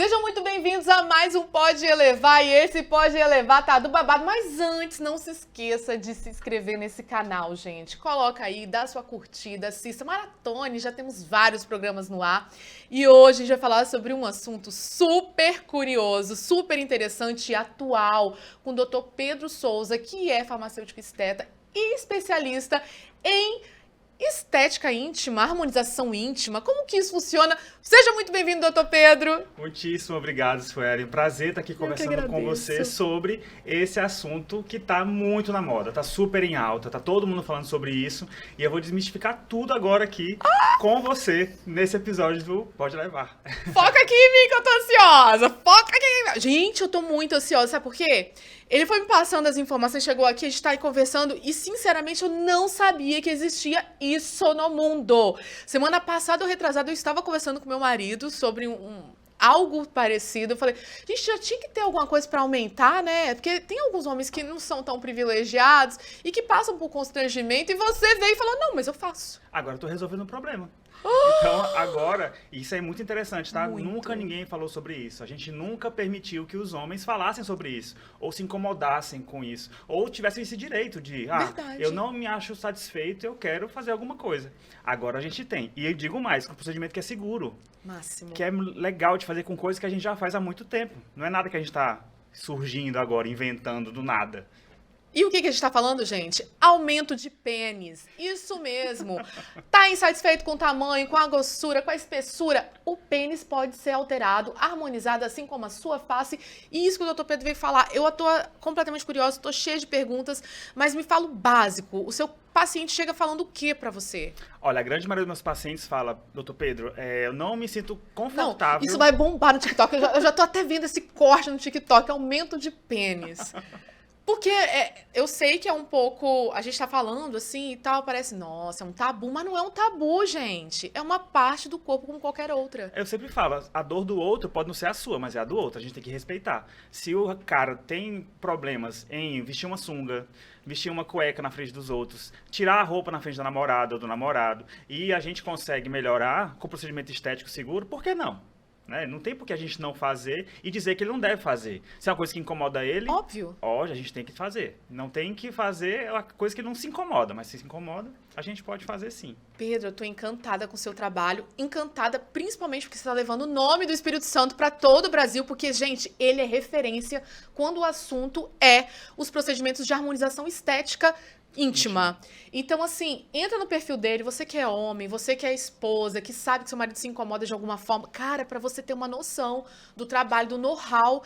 Sejam muito bem-vindos a mais um Pode Elevar, e esse Pode Elevar tá do babado. Mas antes, não se esqueça de se inscrever nesse canal, gente. Coloca aí, dá sua curtida, assista, maratone, já temos vários programas no ar. E hoje a gente vai falar sobre um assunto super curioso, super interessante e atual, com o Dr. Pedro Souza, que é farmacêutico esteta e especialista em estética íntima, harmonização íntima, como que isso funciona? Seja muito bem-vindo, doutor Pedro. Muitíssimo obrigado, Suelen. Prazer estar aqui conversando com você sobre esse assunto que está muito na moda, está super em alta, está todo mundo falando sobre isso e eu vou desmistificar tudo agora aqui com você nesse episódio do Pode Levar. Foca aqui em mim que eu tô ansiosa, foca aqui em mim. Gente, eu tô muito ansiosa, sabe por quê? Ele foi me passando as informações, chegou aqui, a gente tá aí conversando e, sinceramente, eu não sabia que existia isso no mundo. Semana passada, ou retrasada, eu estava conversando com meu marido sobre algo parecido. Eu falei, gente, já tinha que ter alguma coisa pra aumentar, né? Porque tem alguns homens que não são tão privilegiados e que passam por constrangimento e você veio e falou, não, mas eu faço. Agora eu tô resolvendo o problema. Então, agora, isso é muito interessante, tá? Muito. Nunca ninguém falou sobre isso. A gente nunca permitiu que os homens falassem sobre isso, ou se incomodassem com isso, ou tivessem esse direito de, Verdade. eu não me acho satisfeito, eu quero fazer alguma coisa. Agora a gente tem. E eu digo mais, com um procedimento que é seguro, Máximo. que é legal de fazer com coisas que a gente já faz há muito tempo. Não é nada que a gente tá surgindo agora, inventando do nada. E o que a gente tá falando, gente? Aumento de pênis. Isso mesmo. Tá insatisfeito com o tamanho, com a grossura, com a espessura? O pênis pode ser alterado, harmonizado, assim como a sua face. E isso que o Dr. Pedro veio falar. Eu tô completamente curiosa, tô cheia de perguntas, mas me fala o básico. O seu paciente chega falando o que pra você? Olha, a grande maioria dos meus pacientes fala, doutor Pedro, eu não me sinto confortável. Não, isso vai bombar no TikTok. Eu já tô até vendo esse corte no TikTok, aumento de pênis. Porque eu sei que é um pouco... A gente tá falando assim e tal, parece, nossa, é um tabu. Mas não é um tabu, gente. É uma parte do corpo como qualquer outra. Eu sempre falo, a dor do outro pode não ser a sua, mas é a do outro. A gente tem que respeitar. Se o cara tem problemas em vestir uma sunga, vestir uma cueca na frente dos outros, tirar a roupa na frente da namorada ou do namorado, e a gente consegue melhorar com procedimento estético seguro, por que não? Né? Não tem por que a gente não fazer e dizer que ele não deve fazer. Se é uma coisa que incomoda ele, Óbvio. a gente tem que fazer. Não tem que fazer uma coisa que não se incomoda, mas se incomoda, a gente pode fazer sim. Pedro, eu tô encantada com o seu trabalho, encantada principalmente porque você tá levando o nome do Espírito Santo para todo o Brasil, porque, gente, ele é referência quando o assunto é os procedimentos de harmonização estética íntima. Então, assim, entra no perfil dele, você que é homem, você que é esposa, que sabe que seu marido se incomoda de alguma forma, cara, pra você ter uma noção do trabalho, do know-how.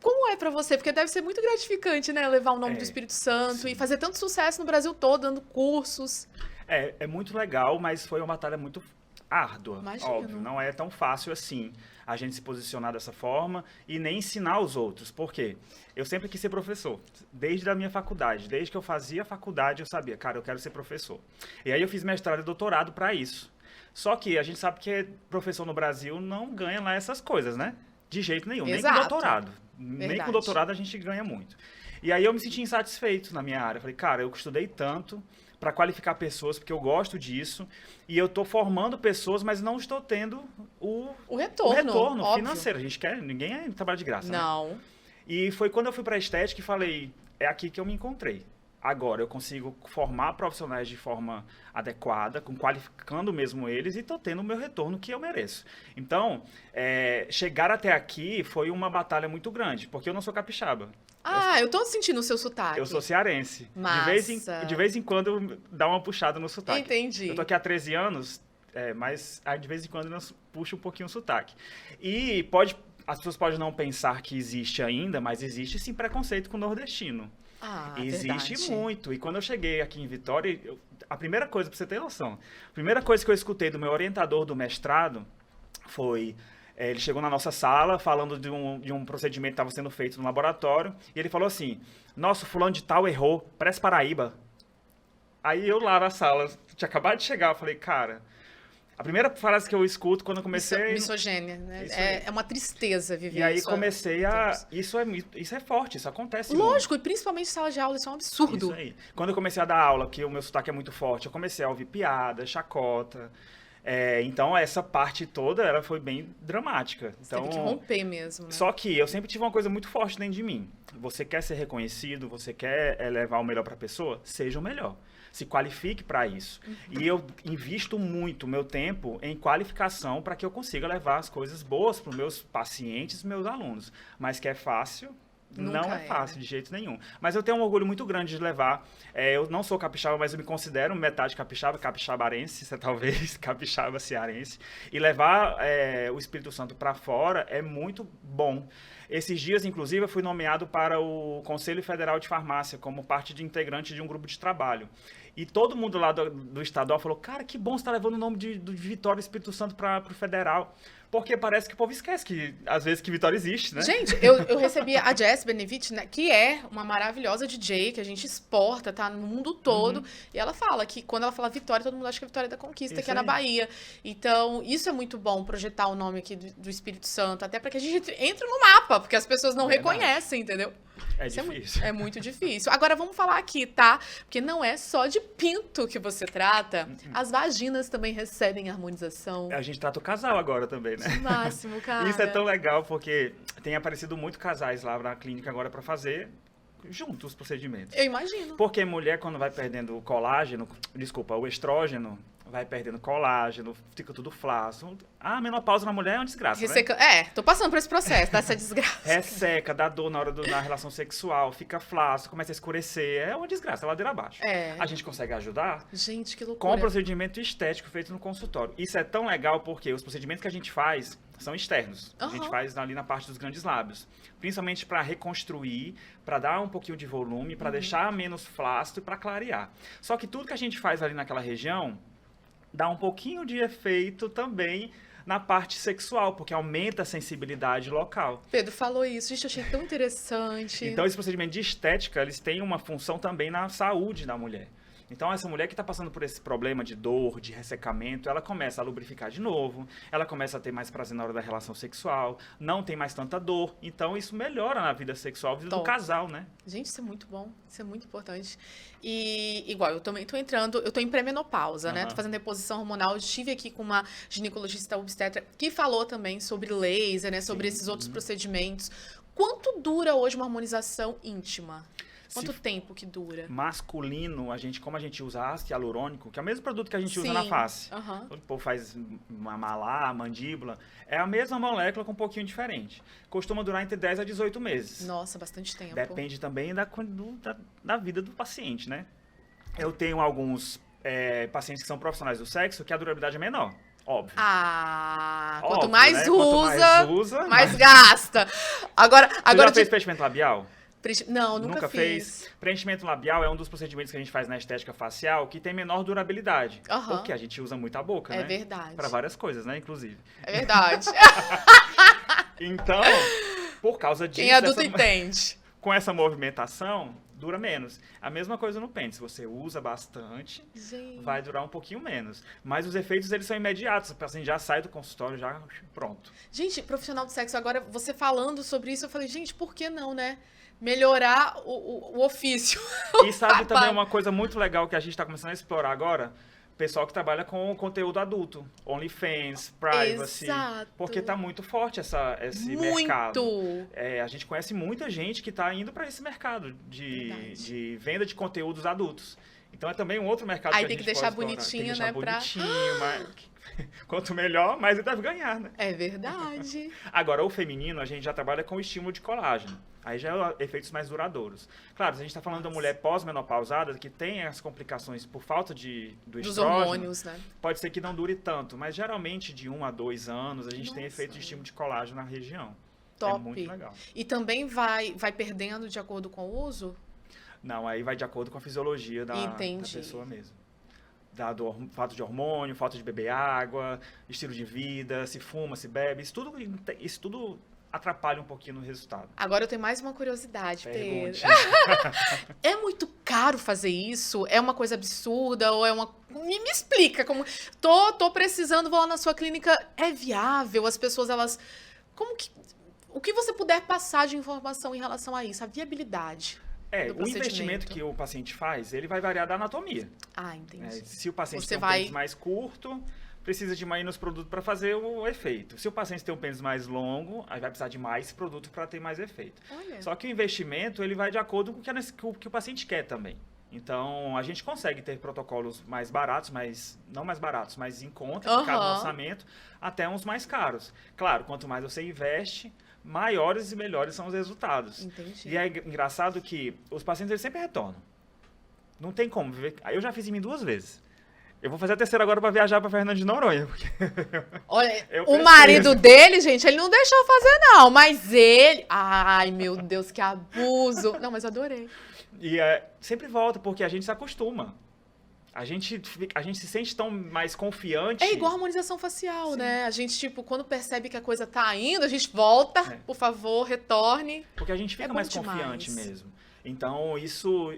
Como é pra você? Porque deve ser muito gratificante, né, levar o nome do Espírito Santo sim. e fazer tanto sucesso no Brasil todo, dando cursos. É muito legal, mas foi uma batalha muito árdua, Imagino. óbvio. Não é tão fácil assim a gente se posicionar dessa forma e nem ensinar os outros. Por quê? Eu sempre quis ser professor, desde a minha faculdade. Desde que eu fazia faculdade, eu sabia, cara, eu quero ser professor. E aí eu fiz mestrado e doutorado para isso. Só que a gente sabe que professor no Brasil não ganha lá essas coisas, né? De jeito nenhum, nem com Exato. doutorado. Nem Verdade. com doutorado a gente ganha muito. E aí eu me senti insatisfeito na minha área. Falei, cara, eu estudei tanto para qualificar pessoas, porque eu gosto disso, e eu estou formando pessoas, mas não estou tendo O retorno, óbvio. financeiro. A gente quer, ninguém trabalha de graça, né? Não. E foi quando eu fui para a estética e falei, é aqui que eu me encontrei. Agora eu consigo formar profissionais de forma adequada, qualificando mesmo eles, e estou tendo o meu retorno que eu mereço. Então, chegar até aqui foi uma batalha muito grande, porque eu não sou capixaba. Eu tô sentindo o seu sotaque. Eu sou cearense. Massa. De vez em quando dá uma puxada no sotaque. Entendi. Eu tô aqui há 13 anos, mas de vez em quando eu puxo um pouquinho o sotaque. E as pessoas podem não pensar que existe ainda, mas existe sim preconceito com o nordestino. Existe verdade. muito. E quando eu cheguei aqui em Vitória, a primeira coisa, pra você ter noção, a primeira coisa que eu escutei do meu orientador do mestrado foi... ele chegou na nossa sala falando de um procedimento que estava sendo feito no laboratório e ele falou assim, nossa, fulano de tal errou, parece Paraíba. Aí eu lá na sala, tinha acabado de chegar, eu falei, cara... A primeira frase que eu escuto quando eu comecei... Misogênia, né? Isso aí. É uma tristeza viver E aí isso. comecei a... Isso é forte, isso acontece Lógico, muito. e principalmente em sala de aula, isso é um absurdo. Isso aí. Quando eu comecei a dar aula, que o meu sotaque é muito forte, eu comecei a ouvir piada, chacota. Então, essa parte toda, ela foi bem dramática. Você Então, teve que romper mesmo, né? só que eu sempre tive uma coisa muito forte dentro de mim. Você quer ser reconhecido, você quer levar o melhor para a pessoa, seja o melhor. Se qualifique para isso. E eu invisto muito meu tempo em qualificação para que eu consiga levar as coisas boas para os meus pacientes, meus alunos. Mas que é fácil, Nunca não é fácil né? de jeito nenhum. Mas eu tenho um orgulho muito grande de levar. Eu não sou capixaba, mas eu me considero metade capixaba, capixabarense, talvez, capixaba cearense. E levar o Espírito Santo para fora é muito bom. Esses dias, inclusive, eu fui nomeado para o Conselho Federal de Farmácia como parte de integrante de um grupo de trabalho. E todo mundo lá do estadual falou, cara, que bom você está levando o nome de Vitória Espírito Santo para o federal. Porque parece que o povo esquece que, às vezes, que Vitória existe, né? Gente, eu recebi a Jess Benevit, né, que é uma maravilhosa DJ, que a gente exporta, tá no mundo todo. E ela fala que quando ela fala Vitória, todo mundo acha que é Vitória da Conquista, Isso que é na aí. Bahia. Então, isso é muito bom, projetar o nome aqui do Espírito Santo, até para que a gente entre no mapa, porque as pessoas não Verdade. reconhecem, entendeu? É Isso difícil. é muito difícil. Agora vamos falar aqui, tá? Porque não é só de pinto que você trata. As vaginas também recebem harmonização. A gente trata o casal agora também, né? Que máximo, cara. Isso é tão legal, porque tem aparecido muito casais lá na clínica agora para fazer juntos os procedimentos. Eu imagino. Porque mulher, quando vai perdendo o colágeno, desculpa, o estrógeno, vai perdendo colágeno, fica tudo flácido. A menopausa na mulher é uma desgraça, Resseca... né? Tô passando por esse processo, dessa desgraça. Resseca, dá dor na hora da relação sexual, fica flácido, começa a escurecer, é uma desgraça, é ladeira abaixo. É. A gente consegue ajudar Gente, que com o loucura. procedimento estético feito no consultório. Isso é tão legal porque os procedimentos que a gente faz são externos. A gente faz ali na parte dos grandes lábios. Principalmente para reconstruir, para dar um pouquinho de volume, para deixar menos flácido e para clarear. Só que tudo que a gente faz ali naquela região dá um pouquinho de efeito também na parte sexual, porque aumenta a sensibilidade local. Pedro falou isso, gente, eu achei tão interessante. Então, esse procedimento de estética, eles têm uma função também na saúde da mulher. Então, essa mulher que está passando por esse problema de dor, de ressecamento, ela começa a lubrificar de novo, ela começa a ter mais prazer na hora da relação sexual, não tem mais tanta dor. Então, isso melhora na vida sexual, a vida do casal, né? Gente, isso é muito bom, isso é muito importante. E, igual, eu também tô entrando, eu tô em pré-menopausa, né? Tô fazendo reposição hormonal, estive aqui com uma ginecologista obstetra que falou também sobre laser, né? Sobre esses outros procedimentos. Quanto dura hoje uma harmonização íntima? Quanto tempo que dura? Masculino, como a gente usa ácido hialurônico, que é o mesmo produto que a gente usa na face. O povo faz uma malar, mandíbula, é a mesma molécula com um pouquinho diferente. Costuma durar entre 10 a 18 meses. Nossa, bastante tempo. Depende também da vida do paciente, né? Eu tenho alguns pacientes que são profissionais do sexo que a durabilidade é menor. Óbvio. Quanto Óbvio, mais né? usa, mais gasta. Agora já fez preenchimento labial? Não, nunca fez. Preenchimento labial é um dos procedimentos que a gente faz na estética facial que tem menor durabilidade. Porque a gente usa muito a boca, né? É verdade. Para várias coisas, né? Inclusive. É verdade. Então, por causa disso... Quem é adulto entende. Com essa movimentação, dura menos. A mesma coisa no pênis. Se você usa bastante, vai durar um pouquinho menos. Mas os efeitos, eles são imediatos. O paciente já sai do consultório, já pronto. Gente, profissional de sexo, agora você falando sobre isso, eu falei, gente, por que não, né? Melhorar o ofício. E sabe também uma coisa muito legal que a gente está começando a explorar agora? Pessoal que trabalha com conteúdo adulto. OnlyFans, Privacy. Exato. Porque está muito forte esse mercado. A gente conhece muita gente que está indo para esse mercado de venda de conteúdos adultos. Então é também um outro mercado Aí que a gente tem que deixar pode bonitinho, explorar. né? Bonitinho, mas quanto melhor, mais ele deve ganhar, né? É verdade. Agora, o feminino, a gente já trabalha com o estímulo de colágeno. Aí já é efeitos mais duradouros. Claro, se a gente está falando da mulher pós-menopausada, que tem as complicações por falta do Dos estrógeno, hormônios, né? pode ser que não dure tanto, mas geralmente de 1 a 2 anos a gente tem efeito de estímulo de colágeno na região. Top. É muito legal. E também vai perdendo de acordo com o uso? Não, aí vai de acordo com a fisiologia da pessoa mesmo. Do fato de hormônio, falta de beber água, estilo de vida, se fuma, se bebe, isso tudo atrapalha um pouquinho no resultado. Agora eu tenho mais uma curiosidade, Pedro. Pergunte. É muito caro fazer isso? É uma coisa absurda? Ou é uma... Me explica. Como... Tô precisando, vou lá na sua clínica. É viável? As pessoas, elas... Como que... O que você puder passar de informação em relação a isso? A viabilidade. O investimento que o paciente faz, ele vai variar da anatomia. Entendi. Se o paciente Você tem um pênis mais curto, precisa de menos produto para fazer o efeito. Se o paciente tem um pênis mais longo, aí vai precisar de mais produto para ter mais efeito. Olha. Só que o investimento ele vai de acordo com o que o paciente quer também. Então, a gente consegue ter protocolos mais baratos, mas não mais baratos, mas em conta, que cabe no orçamento, até uns mais caros. Claro, quanto mais você investe, maiores e melhores são os resultados. Entendi. E é engraçado que os pacientes eles sempre retornam. Não tem como viver. Eu já fiz em mim 2 vezes. Eu vou fazer a terceira agora para viajar para Fernando de Noronha. Porque Olha, eu o preciso. marido dele, gente, ele não deixou fazer, não. Mas ele... Ai, meu Deus, que abuso. Não, mas eu adorei. E sempre volta, porque a gente se acostuma. A gente se sente tão mais confiante. É igual a harmonização facial, Sim. né? A gente, tipo, quando percebe que a coisa tá indo, a gente volta, por favor, retorne. Porque a gente fica bom mais demais. confiante mesmo. Então, isso,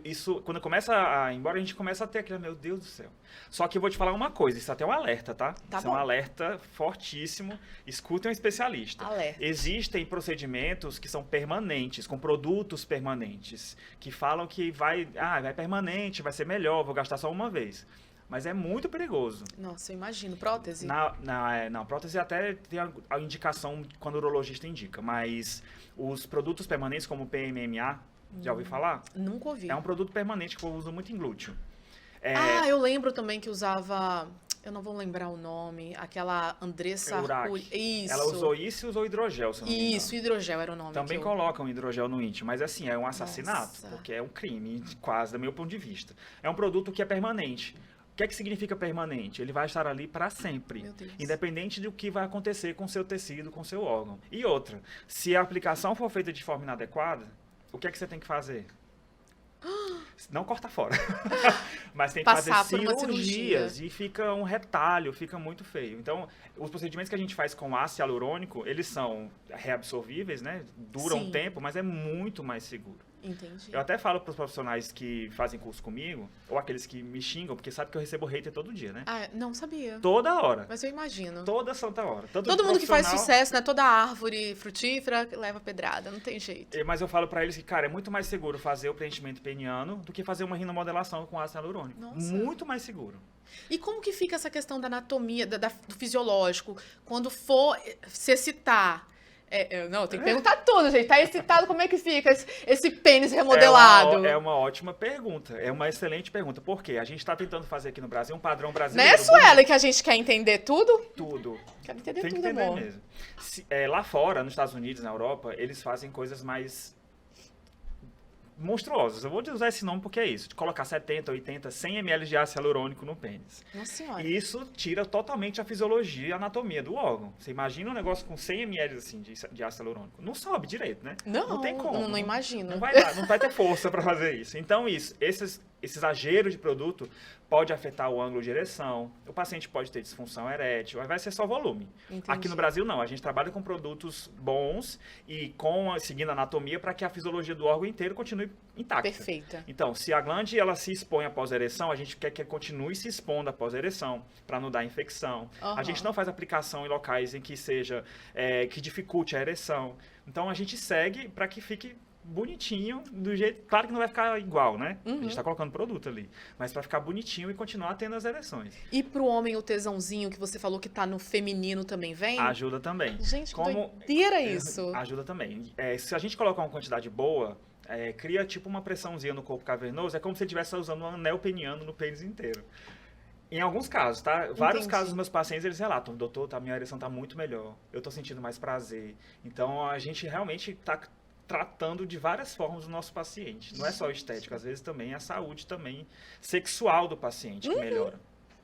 quando começa a ir embora, a gente começa a ter aquele, meu Deus do céu. Só que eu vou te falar uma coisa, isso até é um alerta, tá? Tá isso bom. é um alerta fortíssimo. Escutem um especialista. Alerta. Existem procedimentos que são permanentes, com produtos permanentes, que falam que vai permanente, vai ser melhor, vou gastar só uma vez. Mas é muito perigoso. Nossa, eu imagino. Prótese? Na prótese até tem a indicação quando o urologista indica, mas os produtos permanentes como o PMMA, já ouviu falar? Nunca ouvi. É um produto permanente que eu uso muito em glúteo. Ah, eu lembro também que usava... Eu não vou lembrar o nome. Aquela Andressa Urac. Isso. Ela usou isso e usou hidrogel, se eu não me engano. Isso, hidrogel era o nome. Também que colocam hidrogel no íntimo, mas assim, é um assassinato, Nossa. porque é um crime, quase, do meu ponto de vista. É um produto que é permanente. O que é que significa permanente? Ele vai estar ali para sempre, Meu Deus. independente do que vai acontecer com o seu tecido, com o seu órgão. E outra, se a aplicação for feita de forma inadequada, o que é que você tem que fazer? Não corta fora. Mas tem que Passar fazer por uma cirurgias e fica um retalho, fica muito feio. Então, os procedimentos que a gente faz com ácido hialurônico, eles são reabsorvíveis, né? Duram Sim. um tempo, mas é muito mais seguro. Entendi. Eu até falo para os profissionais que fazem curso comigo, ou aqueles que me xingam, porque sabe que eu recebo hater todo dia, né? Ah, não sabia. Toda hora. Mas eu imagino. Toda santa hora. Tanto Todo de mundo que faz profissional- sucesso, né? Toda árvore frutífera leva pedrada, não tem jeito. Mas eu falo pra eles que, cara, é muito mais seguro fazer o preenchimento peniano do que fazer uma rinomodelação com ácido hialurônico. Nossa. Muito mais seguro. E como que fica essa questão da anatomia, do fisiológico, quando for se excitar? Não, tem que perguntar tudo, gente. Tá excitado, como é que fica esse pênis remodelado? É uma ótima pergunta. É uma excelente pergunta. Por quê? A gente está tentando fazer aqui no Brasil um padrão brasileiro. Né, Suelen, que a gente quer entender tudo? Tudo. Quero entender Tem que tudo, entender amor. mesmo. Lá fora, nos Estados Unidos, na Europa, eles fazem coisas mais monstruosas. Eu vou usar esse nome porque é isso. De colocar 70, 80, 100 ml de ácido hialurônico no pênis. Nossa senhora. E isso tira totalmente a fisiologia e a anatomia do órgão. Você imagina um negócio com 100 ml assim, de ácido hialurônico. Não sobe direito, né? Não tem como. Não imagino. Não vai dar, não vai ter força para fazer isso. Então, esse exagero de produto pode afetar o ângulo de ereção. O paciente pode ter disfunção erétil, aí vai ser só volume. Entendi. Aqui no Brasil, não. A gente trabalha com produtos bons e seguindo a anatomia para que a fisiologia do órgão inteiro continue intacta. Perfeita. Então, se a glande ela se expõe após a ereção, a gente quer que ela continue se expondo após a ereção, para não dar infecção. Aham. A gente não faz aplicação em locais em que que dificulte a ereção. Então, a gente segue para que fique bonitinho, do jeito... Claro que não vai ficar igual, né? A gente tá colocando produto ali. Mas para ficar bonitinho e continuar tendo as ereções. E pro homem o tesãozinho que você falou que tá no feminino também vem? Ajuda também. Gente, que doideira isso. Ajuda também. Se a gente colocar uma quantidade boa, cria tipo uma pressãozinha no corpo cavernoso, é como se você estivesse usando um anel peniano no pênis inteiro. Em alguns casos, tá? Vários Entendi. casos dos meus pacientes, eles relatam, doutor, minha ereção tá muito melhor, eu tô sentindo mais prazer. Então, a gente realmente tá tratando de várias formas o nosso paciente. Não é só estético, às vezes também é a saúde também sexual do paciente que melhora.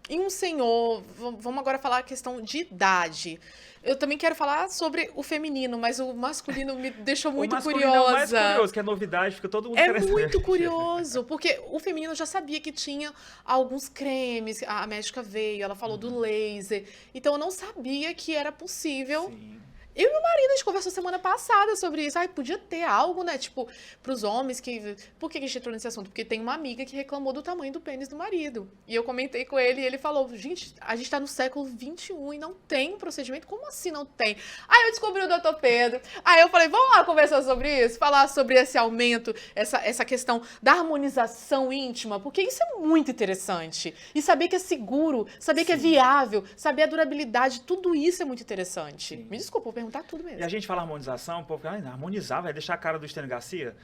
E um senhor, vamos agora falar a questão de idade. Eu também quero falar sobre o feminino, mas o masculino me deixou muito o masculino curiosa. É o mais curioso, que é novidade, fica todo mundo É querendo muito saber. curioso, porque o feminino eu já sabia que tinha alguns cremes, a médica veio, ela falou do laser, então eu não sabia que era possível Sim. Eu e meu marido, a gente conversou semana passada sobre isso. Ai, podia ter algo, né? Tipo, pros homens que... Por que a gente entrou nesse assunto? Porque tem uma amiga que reclamou do tamanho do pênis do marido. E eu comentei com ele e ele falou, gente, a gente tá no século XXI e não tem um procedimento? Como assim não tem? Aí eu descobri o Dr. Pedro. Aí eu falei, vamos lá conversar sobre isso? Falar sobre esse aumento, essa questão da harmonização íntima, porque isso é muito interessante. E saber que é seguro, saber que é viável, saber a durabilidade, tudo isso é muito interessante. Sim. Me desculpa, vou perguntar tudo mesmo. E a gente fala harmonização, o povo fala, harmonizar, vai deixar a cara do Estênio Garcia?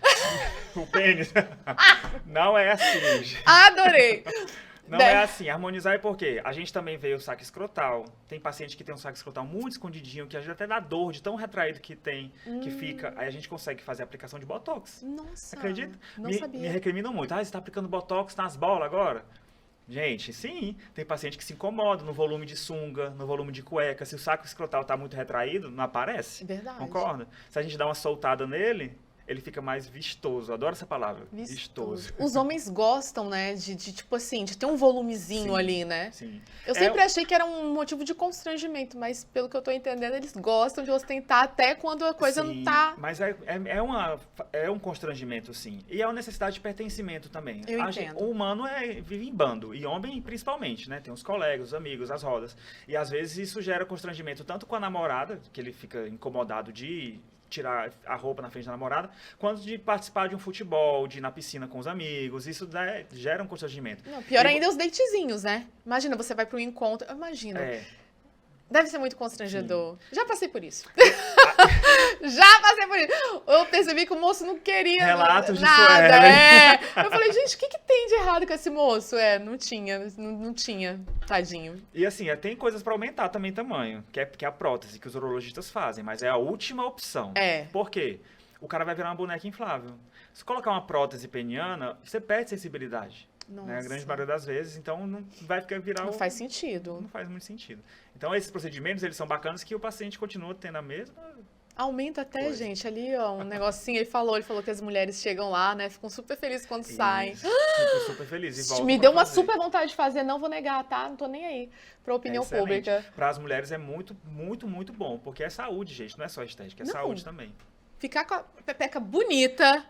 O pênis. Não é assim, gente. Adorei! Não é assim. Harmonizar é porque a gente também vê o saco escrotal. Tem paciente que tem um saco escrotal muito escondidinho, que às vezes até dá dor de tão retraído que tem, que fica. Aí a gente consegue fazer a aplicação de Botox. Nossa, Acredita? não Me sabia. recriminam muito. Ah, você tá aplicando Botox nas bolas agora? Gente, sim. Tem paciente que se incomoda no volume de sunga, no volume de cueca. Se o saco escrotal tá muito retraído, não aparece. Verdade. Concorda? Se a gente dá uma soltada nele, ele fica mais vistoso. Adoro essa palavra. Vistoso. Os homens gostam, né, de tipo assim, de ter um volumezinho Sim, ali, né? Sim. Eu sempre achei que era um motivo de constrangimento, mas pelo que eu tô entendendo, eles gostam de ostentar até quando a coisa Sim, não tá... Mas é um constrangimento, sim. E é uma necessidade de pertencimento também. Eu entendo. O humano vive em bando, e homem principalmente, né? Tem os colegas, os amigos, as rodas. E às vezes isso gera constrangimento tanto com a namorada, que ele fica incomodado de tirar a roupa na frente da namorada, quanto de participar de um futebol, de ir na piscina com os amigos. Isso gera um constrangimento. Não, pior ainda é os datezinhos, né? Imagina, você vai para um encontro... Imagina. Deve ser muito constrangedor. Já passei por isso. Já passei por isso. Eu percebi que o moço não queria Relatos de nada. Suelen. Eu falei, gente, o que tem de errado com esse moço? Não tinha, tadinho. E assim, tem coisas para aumentar também tamanho, que é a prótese que os urologistas fazem, mas é a última opção. Por quê? O cara vai virar uma boneca inflável. Se colocar uma prótese peniana, você perde sensibilidade. Né? A grande maioria das vezes, então não vai virar... Não faz sentido. Não faz muito sentido. Então esses procedimentos, eles são bacanas que o paciente continua tendo a mesma... Aumenta até, gente, ali, ó, um negocinho, ele falou que as mulheres chegam lá, né, ficam super felizes quando saem. Ficam super felizes e voltam Me deu uma fazer. super vontade de fazer, não vou negar, tá? Não tô nem aí pra opinião pública. Para as mulheres é muito, muito, muito bom, porque é saúde, gente, não é só estética, é saúde também. Ficar com a pepeca bonita,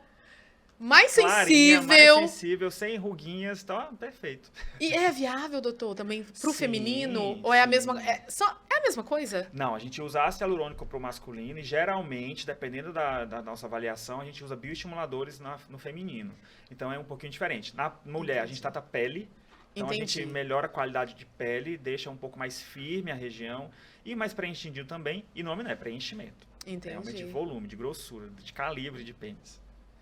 mais Clarinha, sensível. mais sensível, sem ruguinhas, tá perfeito. E é viável, doutor, também pro Sim, feminino? Ou é a mesma... É a mesma coisa? Não, a gente usa ácido hialurônico pro masculino e geralmente, dependendo da nossa avaliação, a gente usa bioestimuladores no feminino. Então é um pouquinho diferente. Na mulher, a gente trata a pele, então a gente melhora a qualidade de pele, deixa um pouco mais firme a região e mais preenchido também. E o nome não é preenchimento. Entendi. É realmente de volume, de grossura, de calibre de pênis.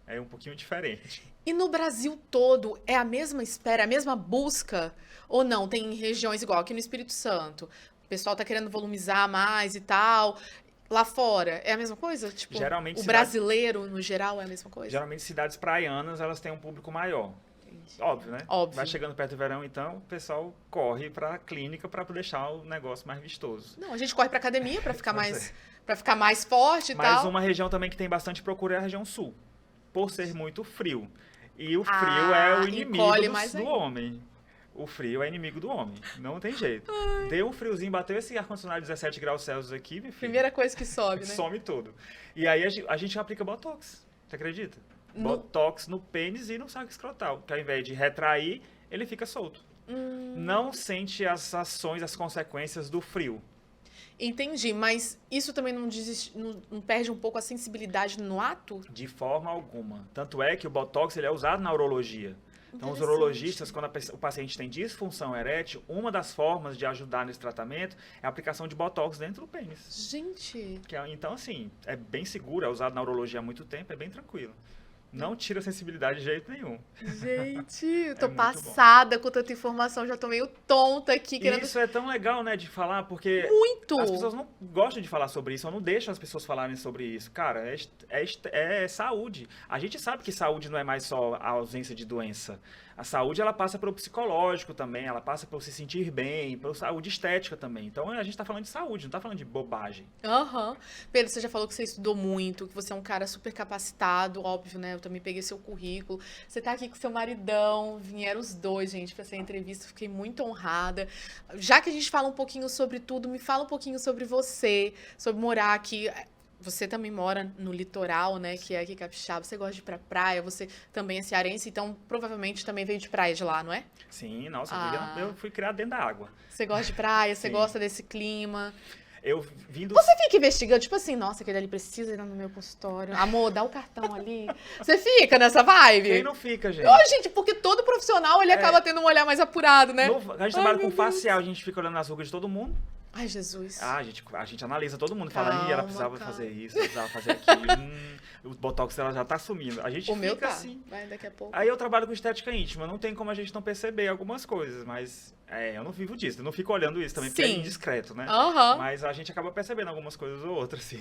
É um pouquinho diferente. E no Brasil todo, é a mesma espera, a mesma busca? Ou não? Tem regiões igual aqui no Espírito Santo. O pessoal tá querendo volumizar mais e tal. Lá fora, é a mesma coisa? Tipo, geralmente, brasileiro, no geral, é a mesma coisa? Geralmente, cidades praianas, elas têm um público maior. Entendi. Óbvio, né? Óbvio. Vai chegando perto do verão, então, o pessoal corre pra clínica pra deixar o negócio mais vistoso. Não, a gente corre pra academia pra ficar mais forte e Mas tal. uma região também que tem bastante procura é a região sul, por ser muito frio. E o frio é o inimigo do homem. O frio é inimigo do homem, não tem jeito. Deu um friozinho, bateu esse ar-condicionado de 17 graus Celsius aqui, meu filho. Primeira coisa que sobe, né? Some tudo. E aí a gente aplica Botox, você acredita? Botox no pênis e no saco escrotal, que ao invés de retrair, ele fica solto. Não sente as ações, as consequências do frio. Entendi, mas isso também não perde um pouco a sensibilidade no ato? De forma alguma. Tanto é que o Botox ele é usado na urologia. Então, os urologistas, quando o paciente tem disfunção erétil, uma das formas de ajudar nesse tratamento é a aplicação de Botox dentro do pênis. Gente! Então, assim, é bem seguro, é usado na urologia há muito tempo, é bem tranquilo. Não tira a sensibilidade de jeito nenhum. Gente, eu tô passada com tanta informação, já tô meio tonta aqui. Isso é tão legal, né, de falar, porque muito. As pessoas não gostam de falar sobre isso, ou não deixam as pessoas falarem sobre isso. Cara, é saúde. A gente sabe que saúde não é mais só a ausência de doença. A saúde, ela passa pelo psicológico também, ela passa pelo se sentir bem, pela saúde estética também. Então, a gente tá falando de saúde, não tá falando de bobagem. Aham. Pedro, você já falou que você estudou muito, que você é um cara super capacitado, óbvio, né? Eu também peguei seu currículo. Você tá aqui com seu maridão, vieram os dois, gente, pra essa entrevista. Fiquei muito honrada. Já que a gente fala um pouquinho sobre tudo, me fala um pouquinho sobre você, sobre morar aqui. Você também mora no litoral, né? Que é aqui capixaba. Você gosta de ir pra praia, você também é cearense, então provavelmente também veio de praia de lá, não é? Sim, nossa, Ah. eu fui criado dentro da água. Você gosta de praia, você Sim. gosta desse clima. Eu vim do... Você fica investigando, tipo assim, nossa, aquele ali precisa ir no meu consultório. Amor, dá o cartão ali. Você fica nessa vibe? Quem não fica, gente? Ô, gente, porque todo profissional, ele acaba tendo um olhar mais apurado, né? A gente trabalha com facial, a gente fica olhando as rugas de todo mundo. Ai, Jesus. Ah, a gente analisa todo mundo, fala, ih, ela Calma, precisava calma. fazer isso, ela precisava fazer aquilo, o botox dela já tá sumindo. A gente O meu fica tá. assim. Vai daqui a pouco. Aí eu trabalho com estética íntima, não tem como a gente não perceber algumas coisas, mas eu não vivo disso, eu não fico olhando isso também, porque é Sim. indiscreto, né? Aham. Mas a gente acaba percebendo algumas coisas ou outras, sim.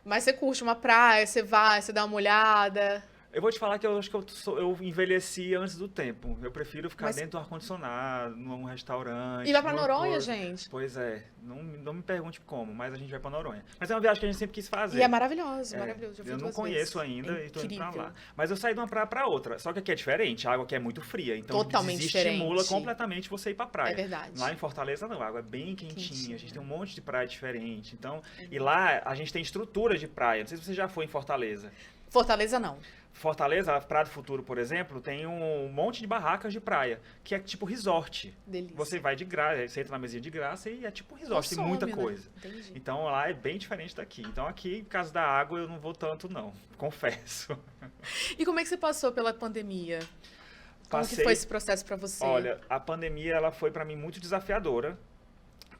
Mas você curte uma praia, você vai, você dá uma olhada. Eu vou te falar que eu acho que eu envelheci antes do tempo. Eu prefiro ficar Mas- dentro do ar-condicionado, num restaurante. E vai pra numa Noronha, coisa. gente. Pois é, não me pergunte como, mas a gente vai pra Noronha. Mas é uma viagem que a gente sempre quis fazer. E é maravilhoso, É, maravilhoso. Já fui eu não duas conheço vezes. ainda É e tô indo pra incrível. lá. Mas eu saí de uma praia pra outra. Só que aqui é diferente, a água aqui é muito fria. Então Totalmente desestimula diferente. completamente você ir pra praia. É verdade. Lá em Fortaleza não, a água é bem quentinha, Quentinha. a gente tem um monte de praia diferente. Então, É e lá a gente tem estrutura de praia. Não sei se você já foi em Fortaleza. Fortaleza, não. Fortaleza, a Praia do Futuro, por exemplo, tem um monte de barracas de praia, que é tipo resort. Delícia. Você vai de graça, você entra na mesinha de graça e é tipo resort, tem Consome, muita né? coisa. Entendi. Então lá é bem diferente daqui. Então aqui, por causa da água, eu não vou tanto não, confesso. E como é que você passou pela pandemia? Como que Passei- foi esse processo pra você? Olha, a pandemia ela foi para mim muito desafiadora.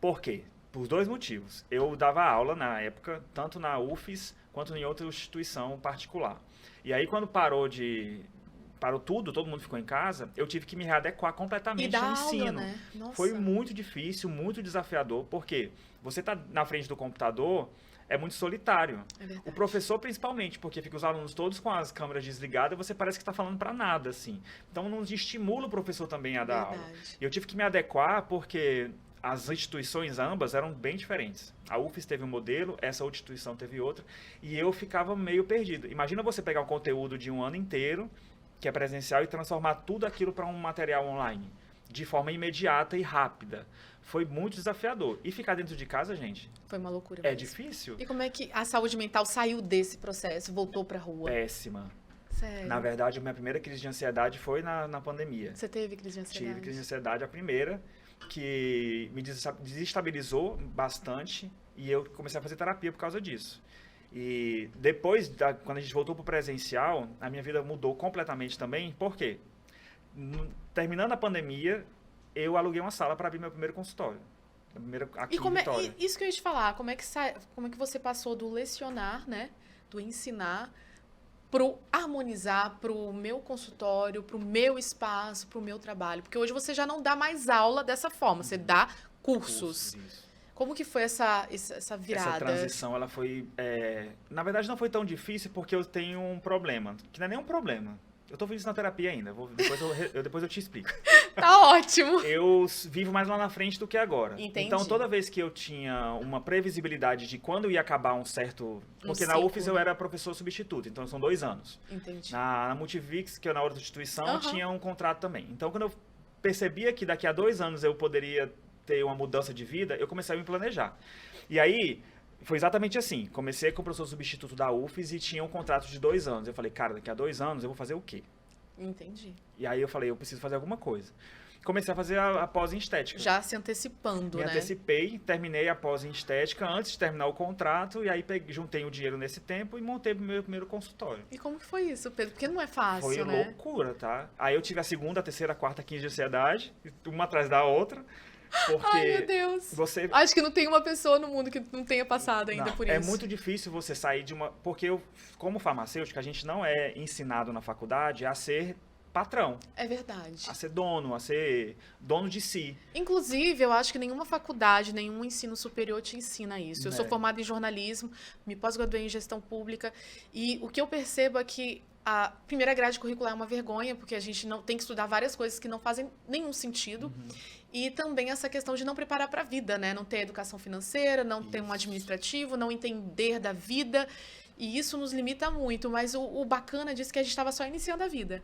Por quê? Por dois motivos. Eu dava aula na época, tanto na UFES quanto em outra instituição particular. E aí quando parou tudo, todo mundo ficou em casa, eu tive que me readequar E completamente dar ao aula, ensino. né? Nossa. Foi muito difícil, muito desafiador, porque você tá na frente do computador, é muito solitário. É verdade. O professor, principalmente, porque fica os alunos todos com as câmeras desligadas, você parece que está falando para nada, assim. Então, não estimula o professor também a dar aula. Verdade. E eu tive que me adequar porque as instituições ambas eram bem diferentes. A UFES teve um modelo, essa outra instituição teve outro, e eu ficava meio perdido. Imagina você pegar um conteúdo de um ano inteiro, que é presencial, e transformar tudo aquilo para um material online, de forma imediata e rápida. Foi muito desafiador. E ficar dentro de casa, gente, Foi uma loucura é mesmo. difícil. E como é que a saúde mental saiu desse processo, voltou pra rua? Péssima. Sério. Na verdade, a minha primeira crise de ansiedade foi na pandemia. Você teve crise de ansiedade? Tive crise de ansiedade, a primeira, que me desestabilizou bastante e eu comecei a fazer terapia por causa disso. E depois, quando a gente voltou para o presencial, a minha vida mudou completamente também. Por quê? Terminando a pandemia, eu aluguei uma sala para abrir meu primeiro consultório. Aqui E como em Vitória. isso que eu ia te falar, como é que você passou do lecionar, né, do ensinar, pro harmonizar pro meu consultório, pro meu espaço, pro meu trabalho? Porque hoje você já não dá mais aula dessa forma, você dá cursos. Isso. Como que foi essa virada? Essa transição, ela foi... Na verdade, não foi tão difícil porque eu tenho um problema, que não é nem um problema. Eu tô vendo isso na terapia ainda, depois eu te explico. Tá ótimo. Eu vivo mais lá na frente do que agora. Entendi. Então, toda vez que eu tinha uma previsibilidade de quando ia acabar um certo... Porque na ciclo, UFES eu era professor substituto, então são 2 anos. Entendi. Na Multivix, que é na outra instituição, Aham. tinha um contrato também. Então, quando eu percebia que daqui a 2 anos eu poderia ter uma mudança de vida, eu comecei a me planejar. E aí, foi exatamente assim. Comecei com o professor substituto da UFES e tinha um contrato de 2 anos. Eu falei, cara, daqui a 2 anos eu vou fazer o quê? Entendi. E aí eu falei, eu preciso fazer alguma coisa. Comecei a fazer a pós em estética. Já se antecipando, Me né? antecipei, terminei a pós em estética antes de terminar o contrato, e aí juntei o dinheiro nesse tempo e montei o meu primeiro consultório. E como que foi isso, Pedro? Porque não é fácil, Foi né? loucura, tá? Aí eu tive a segunda, a terceira, a quarta, a quinta de ansiedade, uma atrás da outra, porque Ai, meu Deus. você... Acho que não tem uma pessoa no mundo que não tenha passado ainda Não, por é isso. muito difícil você sair de uma... Porque eu, como farmacêutico, a gente não é ensinado na faculdade a ser patrão, É verdade. a ser dono de si. Inclusive, eu acho que nenhuma faculdade, nenhum ensino superior te ensina isso. Eu sou É. formada em jornalismo, me pós-graduei em gestão pública, e o que eu percebo é que A primeira grade curricular é uma vergonha, porque a gente não tem que estudar várias coisas que não fazem nenhum sentido. E também essa questão de não preparar para a vida, né? Não ter educação financeira, não ter um administrativo, não entender da vida. E isso nos limita muito. Mas o bacana disso é que a gente estava só iniciando a vida.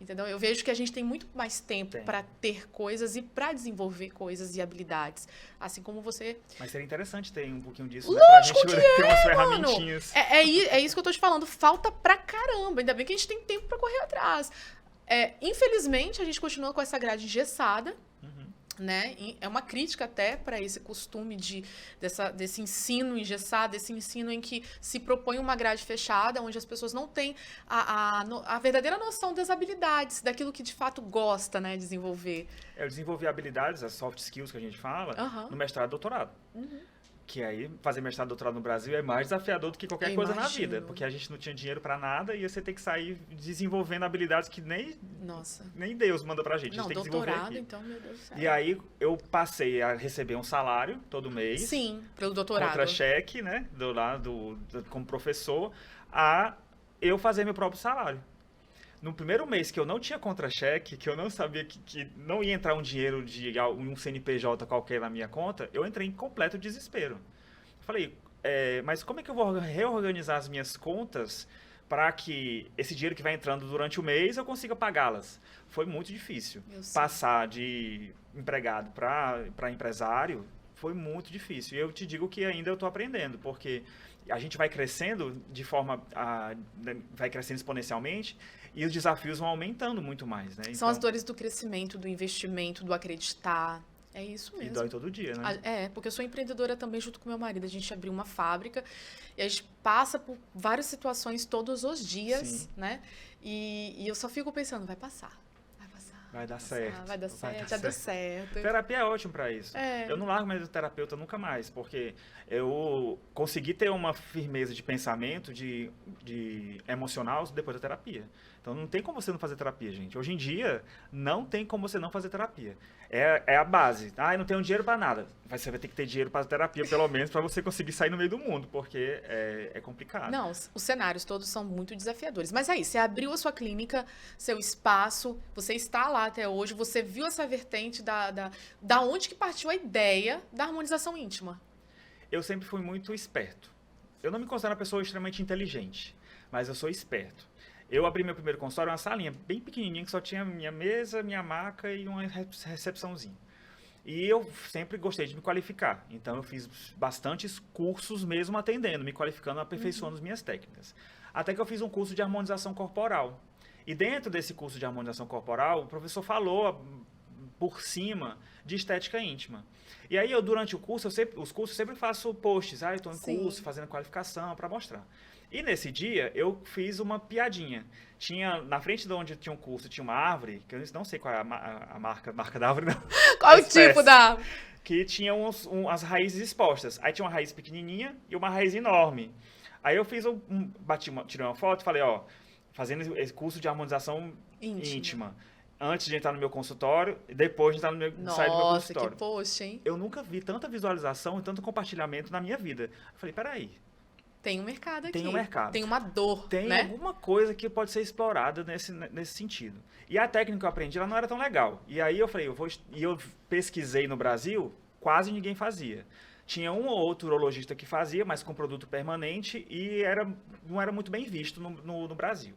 Entendeu? Eu vejo que a gente tem muito mais tempo para ter coisas e para desenvolver coisas e habilidades. Assim como você... Mas seria interessante ter um pouquinho disso, Lógico né? Pra gente que ter umas mano! ferramentinhas. É isso que eu tô te falando. Falta pra caramba. Ainda bem que a gente tem tempo para correr atrás. Infelizmente, a gente continua com essa grade engessada. Né? E é uma crítica até para esse costume desse ensino engessado, desse ensino em que se propõe uma grade fechada, onde as pessoas não têm a verdadeira noção das habilidades, daquilo que de fato gosta, né, desenvolver. Eu desenvolvi habilidades, as soft skills que a gente fala, no mestrado e doutorado. Que aí, fazer mestrado e doutorado no Brasil é mais desafiador do que qualquer coisa na vida. Porque a gente não tinha dinheiro para nada e você tem que sair desenvolvendo habilidades que nem Deus manda pra gente. Não, a gente tem que desenvolver aqui. Então, meu Deus do céu. E aí, eu passei a receber um salário todo mês. Sim, pelo doutorado. Contra-cheque, né? Como professor, a eu fazer meu próprio salário. No primeiro mês que eu não tinha contra-cheque, que eu não sabia que não ia entrar um dinheiro de um CNPJ qualquer na minha conta, eu entrei em completo desespero. Falei, mas como é que eu vou reorganizar as minhas contas para que esse dinheiro que vai entrando durante o mês eu consiga pagá-las? Foi muito difícil. Passar de empregado para empresário foi muito difícil. E eu te digo que ainda eu estou aprendendo, porque a gente vai crescendo vai crescendo exponencialmente, e os desafios vão aumentando muito mais, né? São as dores do crescimento, do investimento, do acreditar. É isso mesmo. E dói todo dia, né? Porque eu sou empreendedora também junto com meu marido. A gente abriu uma fábrica e a gente passa por várias situações todos os dias, né? E eu só fico pensando, vai passar. Vai dar certo. Vai dar certo, já deu certo. Terapia é ótimo para isso. Eu não largo mais do terapeuta nunca mais, porque eu consegui ter uma firmeza de pensamento, de emocional, depois da terapia. Então não tem como você não fazer terapia, gente. Hoje em dia, não tem como você não fazer terapia. É a base. Eu não tenho dinheiro para nada. Você vai ter que ter dinheiro para terapia, pelo menos, para você conseguir sair no meio do mundo, porque é complicado. Não, os cenários todos são muito desafiadores. Mas aí, você abriu a sua clínica, seu espaço, você está lá até hoje, você viu essa vertente da onde que partiu a ideia da harmonização íntima? Eu sempre fui muito esperto. Eu não me considero uma pessoa extremamente inteligente, mas eu sou esperto. Eu abri meu primeiro consultório, uma salinha bem pequenininha, que só tinha minha mesa, minha maca e uma recepçãozinha. E eu sempre gostei de me qualificar. Então, eu fiz bastantes cursos mesmo atendendo, me qualificando, aperfeiçoando as minhas técnicas. Até que eu fiz um curso de harmonização corporal. E dentro desse curso de harmonização corporal, o professor falou por cima de estética íntima. E aí, durante o curso, os cursos, eu sempre faço posts. Eu estou em curso, fazendo qualificação para mostrar. E nesse dia, eu fiz uma piadinha. Na frente de onde tinha um curso, tinha uma árvore, que eu não sei qual é a marca da árvore, não. Qual o tipo da árvore? Que tinha as raízes expostas. Aí tinha uma raiz pequenininha e uma raiz enorme. Aí eu tirei uma foto e falei, fazendo esse curso de harmonização íntima. Antes de entrar no meu consultório e depois de sair do meu consultório. Nossa, que post, hein? Eu nunca vi tanta visualização e tanto compartilhamento na minha vida. Eu falei, peraí. Tem um mercado aqui. Tem um mercado. Tem uma dor, Tem alguma coisa que pode ser explorada nesse sentido. E a técnica que eu aprendi, ela não era tão legal. E aí eu falei, eu pesquisei no Brasil, quase ninguém fazia. Tinha um ou outro urologista que fazia, mas com produto permanente, e não era muito bem visto no Brasil.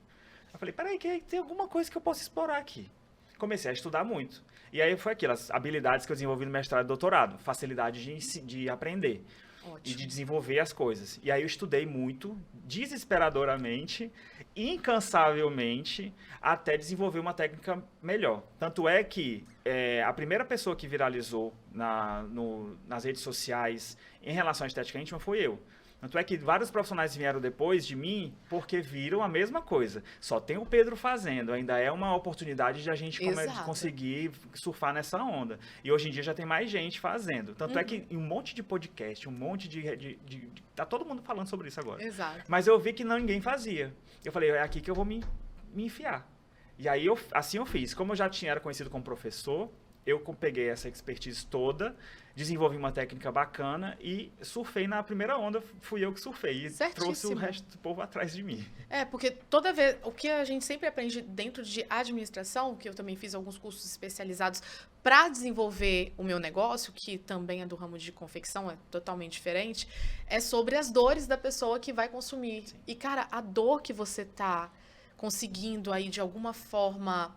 Eu falei, peraí, tem alguma coisa que eu posso explorar aqui. Comecei a estudar muito. E aí foi as habilidades que eu desenvolvi no mestrado e doutorado. Facilidade de aprender. Ótimo. E de desenvolver as coisas. E aí eu estudei muito, desesperadoramente, incansavelmente, até desenvolver uma técnica melhor. Tanto é que a primeira pessoa que viralizou nas redes sociais em relação à estética íntima foi eu. Tanto é que vários profissionais vieram depois de mim porque viram a mesma coisa. Só tem o Pedro fazendo, ainda é uma oportunidade de a gente conseguir surfar nessa onda. E hoje em dia já tem mais gente fazendo. Tanto é que um monte de podcast, um monte tá todo mundo falando sobre isso agora. Exato. Mas eu vi que ninguém fazia. Eu falei, é aqui que eu vou me enfiar. E aí assim eu fiz. Como eu já era conhecido como professor, eu peguei essa expertise toda, desenvolvi uma técnica bacana e surfei na primeira onda, fui eu que surfei. E trouxe o resto do povo atrás de mim. Porque toda vez, o que a gente sempre aprende dentro de administração, que eu também fiz alguns cursos especializados para desenvolver o meu negócio, que também é do ramo de confecção, é totalmente diferente, é sobre as dores da pessoa que vai consumir. Sim. E, cara, a dor que você tá conseguindo aí, de alguma forma...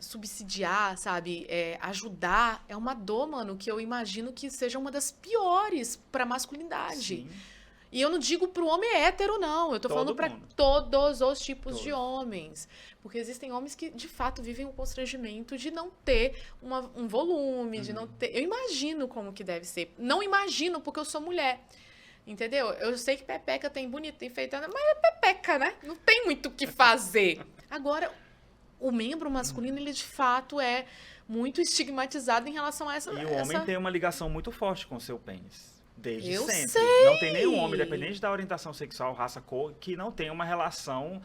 subsidiar, sabe, ajudar, é uma dor, mano, que eu imagino que seja uma das piores pra masculinidade. Sim. E eu não digo pro homem hétero, não. Eu tô falando pra todos os tipos de homens. Porque existem homens que, de fato, vivem um constrangimento de não ter um volume, de não ter... Eu imagino como que deve ser. Não imagino, porque eu sou mulher. Entendeu? Eu sei que pepeca tem bonita, tem feita, mas é pepeca, né? Não tem muito o que fazer. Agora... O membro masculino, ele de fato é muito estigmatizado em relação a essa... E o homem tem uma ligação muito forte com o seu pênis. Desde eu sempre. Sei. Não tem nenhum homem, independente da orientação sexual, raça, cor, que não tenha uma relação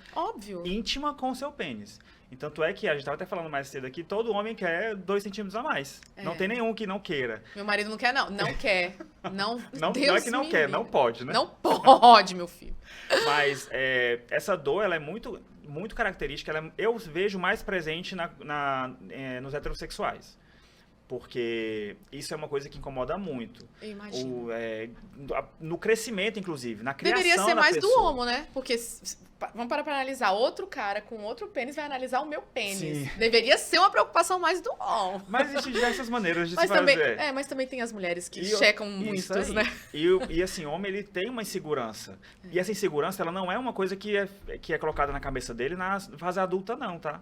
íntima com o seu pênis. Então, tanto é que, a gente estava até falando mais cedo aqui, todo homem quer 2 centímetros a mais. Não tem nenhum que não queira. Meu marido não quer, não. Não quer. Não, não é que não quer, não pode, né? Não pode, meu filho. Mas essa dor, ela é muito característica, eu vejo mais presente nos heterossexuais. Porque isso é uma coisa que incomoda muito. Eu imagino. No crescimento, inclusive, na criação da pessoa. Deveria ser mais do homo, né? Porque, vamos para analisar, outro cara com outro pênis vai analisar o meu pênis. Sim. Deveria ser uma preocupação mais do homo. Mas existem diversas maneiras de se fazer. Mas também tem as mulheres que checam muitos, né? E assim, o homem, ele tem uma insegurança. E essa insegurança, ela não é uma coisa que é colocada na cabeça dele na fase adulta, não, tá?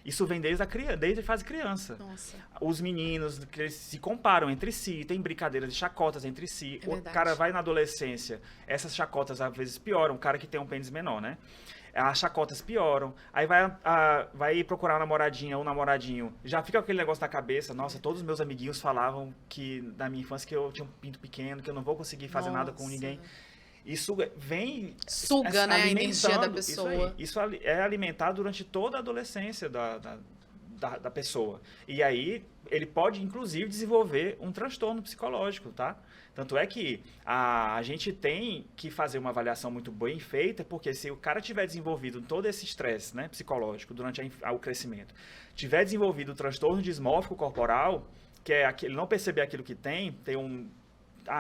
Isso vem desde a fase criança. Nossa. Os meninos que eles se comparam entre si, tem brincadeiras e chacotas entre si. O cara vai na adolescência, essas chacotas às vezes pioram. O cara que tem um pênis menor, né? As chacotas pioram. Aí vai procurar uma namoradinha ou um namoradinho. Já fica aquele negócio na cabeça. Nossa, todos os meus amiguinhos falavam que na minha infância que eu tinha um pinto pequeno, que eu não vou conseguir fazer nada com ninguém. Isso vem... Suga, né, a energia da pessoa. Isso é alimentado durante toda a adolescência da pessoa. E aí, ele pode, inclusive, desenvolver um transtorno psicológico, tá? Tanto é que a gente tem que fazer uma avaliação muito bem feita, porque se o cara tiver desenvolvido todo esse estresse, né, psicológico durante o crescimento, tiver desenvolvido o transtorno dismórfico corporal, que é ele não perceber aquilo que tem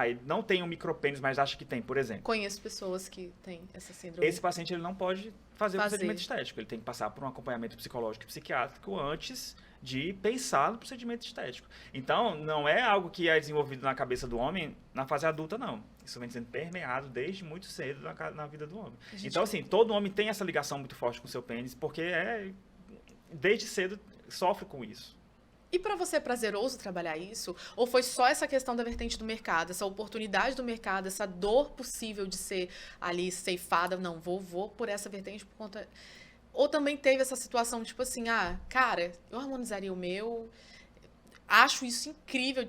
ele não tem um micropênis, mas acha que tem, por exemplo. Conheço pessoas que têm essa síndrome. Esse paciente, ele não pode fazer o procedimento estético. Ele tem que passar por um acompanhamento psicológico e psiquiátrico antes de pensar no procedimento estético. Então, não é algo que é desenvolvido na cabeça do homem na fase adulta, não. Isso vem sendo permeado desde muito cedo na vida do homem. Então, assim, todo homem tem essa ligação muito forte com o seu pênis, porque desde cedo sofre com isso. E para você é prazeroso trabalhar isso? Ou foi só essa questão da vertente do mercado, essa oportunidade do mercado, essa dor possível de ser ali ceifada? Não, vou por essa vertente por conta... Ou também teve essa situação, tipo assim, cara, eu harmonizaria o meu, acho isso incrível.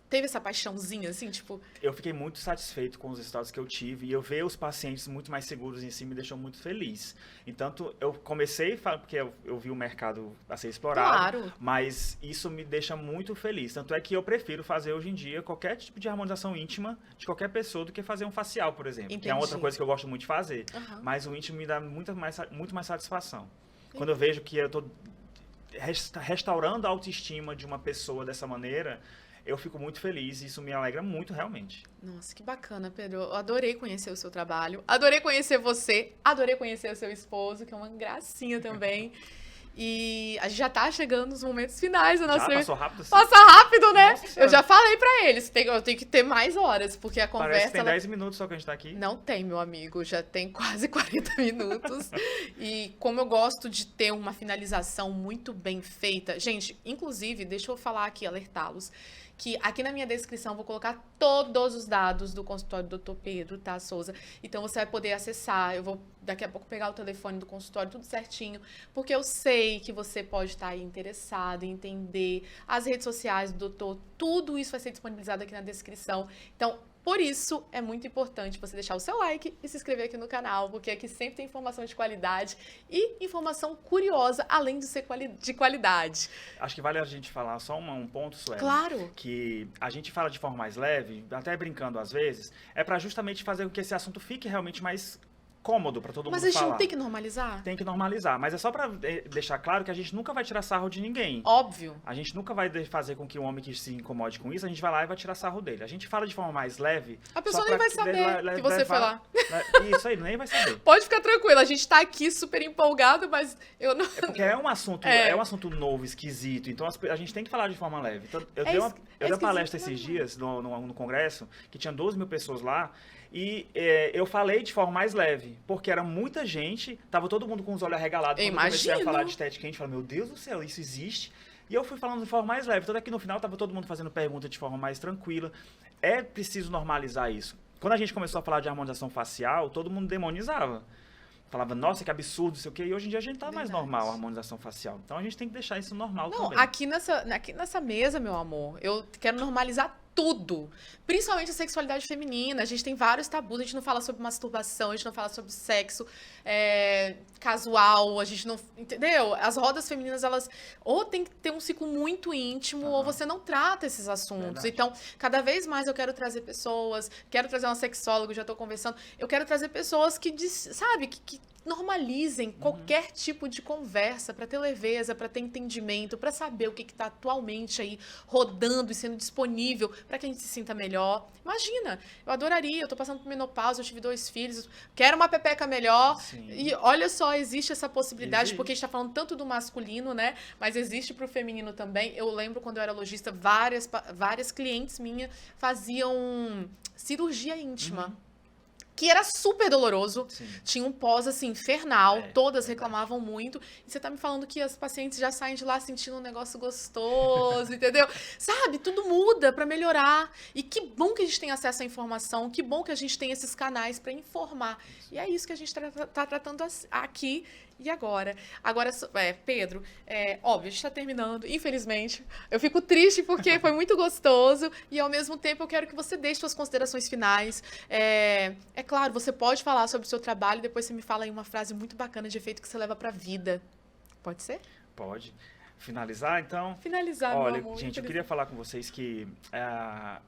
Teve essa paixãozinha, assim, tipo... Eu fiquei muito satisfeito com os resultados que eu tive e eu ver os pacientes muito mais seguros em si me deixou muito feliz. Então, eu comecei, porque eu vi o mercado a ser explorado, claro, mas isso me deixa muito feliz. Tanto é que eu prefiro fazer hoje em dia qualquer tipo de harmonização íntima de qualquer pessoa do que fazer um facial, por exemplo. Entendi. Que é outra coisa que eu gosto muito de fazer. Uhum. Mas o íntimo me dá muito mais satisfação. Entendi. Quando eu vejo que eu estou restaurando a autoestima de uma pessoa dessa maneira... Eu fico muito feliz e isso me alegra muito, realmente. Nossa, que bacana, Pedro. Eu adorei conhecer o seu trabalho, adorei conhecer você, adorei conhecer o seu esposo, que é uma gracinha também. E a gente já tá chegando nos momentos finais da nossa... Já passou rápido assim? Passa rápido, né? Nossa, eu já falei pra eles, eu tenho que ter mais horas, porque a conversa... Parece que tem 10 minutos só que a gente tá aqui. Não tem, meu amigo, já tem quase 40 minutos. E como eu gosto de ter uma finalização muito bem feita... Gente, inclusive, deixa eu falar aqui, alertá-los, que aqui na minha descrição eu vou colocar todos os dados do consultório do Dr. Pedro, tá, Souza? Então você vai poder acessar, eu vou daqui a pouco pegar o telefone do consultório, tudo certinho, porque eu sei que você pode estar aí interessado em entender as redes sociais do doutor, tudo isso vai ser disponibilizado aqui na descrição. Então, Por isso, é muito importante você deixar o seu like e se inscrever aqui no canal, porque aqui sempre tem informação de qualidade e informação curiosa, além de ser de qualidade. Acho que vale a gente falar só um ponto, Sueli. Claro. Que a gente fala de forma mais leve, até brincando às vezes, é para justamente fazer com que esse assunto fique realmente mais cômodo para todo mundo falar. Mas a gente não tem que normalizar? Tem que normalizar, mas é só para deixar claro que a gente nunca vai tirar sarro de ninguém. Óbvio. A gente nunca vai fazer com que um homem que se incomode com isso, a gente vai lá e vai tirar sarro dele. A gente fala de forma mais leve. A pessoa nem vai saber que você foi lá. Isso aí, nem vai saber. Pode ficar tranquila, a gente tá aqui super empolgado, mas eu não... É porque é um assunto novo, esquisito, então a gente tem que falar de forma leve. Então, eu dei uma palestra esses dias no congresso, que tinha 12 mil pessoas lá, e eu falei de forma mais leve, porque era muita gente, tava todo mundo com os olhos arregalados quando eu comecei a falar de estética, a gente falou, meu Deus do céu, isso existe? E eu fui falando de forma mais leve, tanto é que no final tava todo mundo fazendo pergunta de forma mais tranquila. É preciso normalizar isso. Quando a gente começou a falar de harmonização facial, todo mundo demonizava. Falava, nossa, que absurdo, não sei o quê. E hoje em dia a gente tá mais normal, a harmonização facial. Então a gente tem que deixar isso normal também. Não, aqui nessa mesa, meu amor, eu quero normalizar tudo. Principalmente a sexualidade feminina. A gente tem vários tabus. A gente não fala sobre masturbação, a gente não fala sobre sexo casual, a gente não... Entendeu? As rodas femininas, elas ou tem que ter um ciclo muito íntimo, ou você não trata esses assuntos. Verdade. Então, cada vez mais eu quero trazer pessoas, quero trazer uma sexóloga, já tô conversando, eu quero trazer pessoas que, sabe, que normalizem qualquer tipo de conversa para ter leveza, para ter entendimento, para saber o que está atualmente aí rodando e sendo disponível para que a gente se sinta melhor. Imagina, eu adoraria, eu tô passando por menopausa, eu tive 2 filhos, quero uma pepeca melhor. Sim. E olha só, existe essa possibilidade, porque a gente tá falando tanto do masculino, né? Mas existe pro feminino também. Eu lembro quando eu era lojista, várias clientes minhas faziam cirurgia íntima. Que era super doloroso, sim. Tinha um pós, assim, infernal, todas reclamavam muito, e você tá me falando que as pacientes já saem de lá sentindo um negócio gostoso, entendeu? Sabe, tudo muda pra melhorar, e que bom que a gente tem acesso à informação, que bom que a gente tem esses canais pra informar, e é isso que a gente tá tratando aqui e agora. Agora, Pedro, óbvio, a gente tá terminando, infelizmente. Eu fico triste porque foi muito gostoso e, ao mesmo tempo, eu quero que você deixe suas considerações finais. É claro, você pode falar sobre o seu trabalho e depois você me fala aí uma frase muito bacana de efeito que você leva pra vida. Pode ser? Pode. Finalizar, então? Finalizar, olha, meu amor. Gente, eu queria falar com vocês que a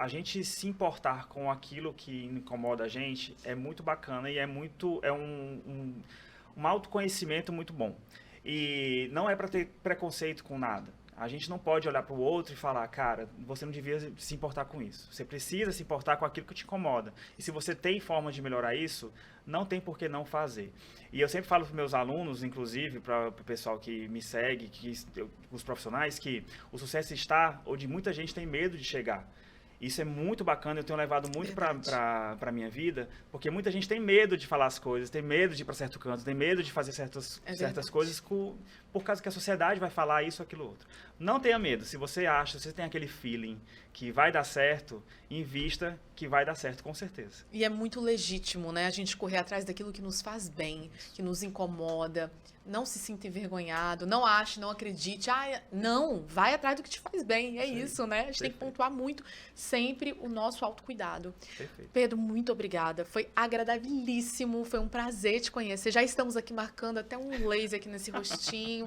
gente se importar com aquilo que incomoda a gente é muito bacana e é um autoconhecimento muito bom. E não é para ter preconceito com nada. A gente não pode olhar para o outro e falar, cara, você não devia se importar com isso. Você precisa se importar com aquilo que te incomoda. E se você tem forma de melhorar isso, não tem por que não fazer. E eu sempre falo para os meus alunos, inclusive para o pessoal que me segue, os profissionais, que o sucesso está onde muita gente tem medo de chegar. Isso é muito bacana, eu tenho levado muito para a minha vida, porque muita gente tem medo de falar as coisas, tem medo de ir para certo canto, tem medo de fazer certas coisas por causa que a sociedade vai falar isso ou aquilo outro. Não tenha medo, se você tem aquele feeling que vai dar certo, invista que vai dar certo com certeza. E é muito legítimo, né, a gente correr atrás daquilo que nos faz bem, que nos incomoda. Não se sinta envergonhado, não ache, não acredite. Não, vai atrás do que te faz bem. É isso, né? A gente tem que pontuar muito sempre o nosso autocuidado. Perfeito. Pedro, muito obrigada. Foi agradabilíssimo, foi um prazer te conhecer. Já estamos aqui marcando até um laser aqui nesse rostinho.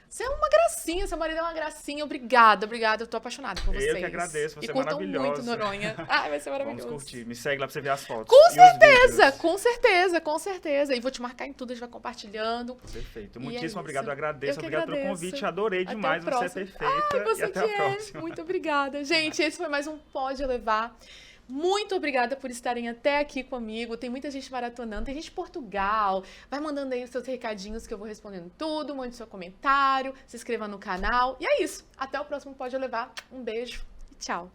Você é uma gracinha, seu marido é uma gracinha. Obrigada. Eu tô apaixonada por vocês. Eu que agradeço, você é maravilhosa. E curtam muito Noronha. Vai ser maravilhoso. Vamos curtir, me segue lá pra você ver as fotos. Com certeza. E vou te marcar em tudo, a gente vai compartilhando. Perfeito. Muitíssimo obrigado, eu agradeço. Obrigado pelo convite, adorei demais, você é perfeita. E até a próxima. Muito obrigada. Gente, esse foi mais um Pode Elevar. Muito obrigada por estarem até aqui comigo. Tem muita gente maratonando, tem gente de Portugal. Vai mandando aí os seus recadinhos que eu vou respondendo tudo. Mande seu comentário, se inscreva no canal. E é isso. Até o próximo Pode Levar. Um beijo e tchau.